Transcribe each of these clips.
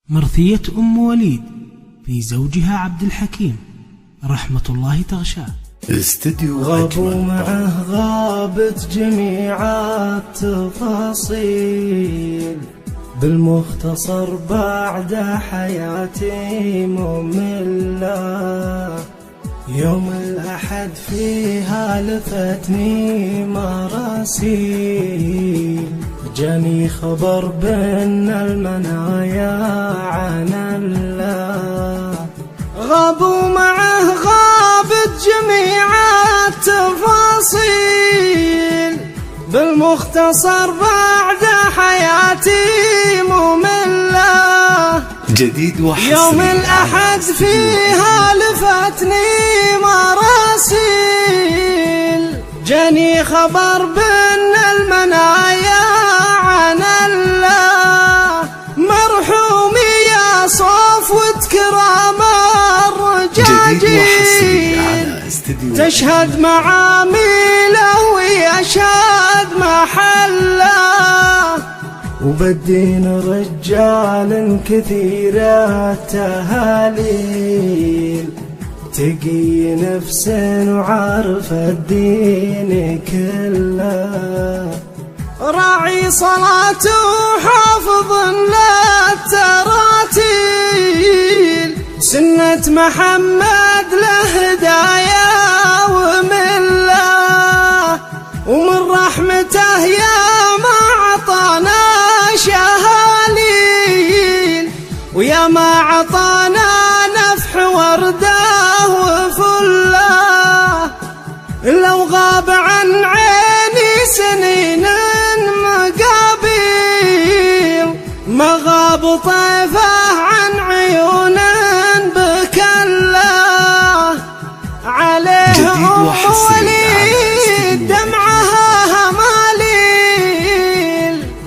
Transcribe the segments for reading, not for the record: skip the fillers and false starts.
مرثية أم وليد في زوجها عبد الحكيم رحمة الله تغشاه. استديو غابوا معه غابت جميع التفاصيل، بالمختصر بعد حياتي مملة. يوم الأحد فيها لفتني مراسيل، جاني خبر بأن المنايا عن الله. غابوا معه غابت جميع التفاصيل، بالمختصر بعد حياتي مملة. جديد وحصري يوم الأحد فيها لفتني مراسيل، جاني خبر بأن المنايا عن الله. مرحومي يا صفوة كرام الرجاجيل، تشهد معاميله ويشهد محله. وبالدين رجال كثيرة تهاليل، تقي نفس وعارف الدين كله. راعي صلاته وحافظ للتراتيل، سنة محمد له هدايا ومله. ومن رحمته يا ما عطانا شهاليل، ويا ما عطانا نفح ورده وفله. لو غاب عن عيني سنين مقابيل، ما غاب طيفه عن عيون بكله. عليه أم وليد دمعها هماليل،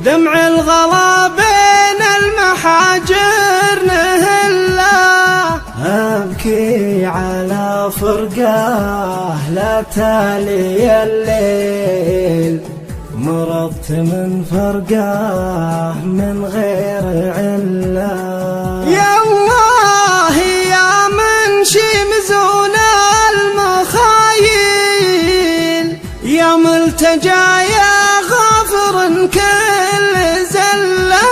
دمع الغلا بين المحاجر نهله. أبكي على فرقاه لا تالي الليل، مرضت من فرقاه من غير عله. يا الله يا منشي مزون المخايل، يا ملتجا يا غافر كل زله.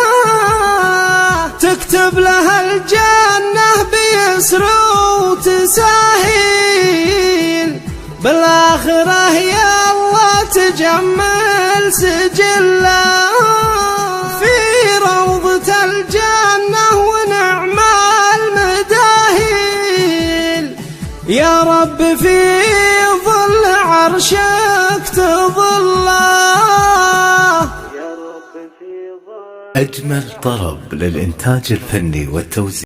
تكتب لها الجنة بيسر وتساهيل، بالآخرة يا الله تجمل سجله. في روضة الجنة ونعم المداهيل، يا رب في ظل عرشك تظله. أجمل طرب للإنتاج الفني والتوزيع.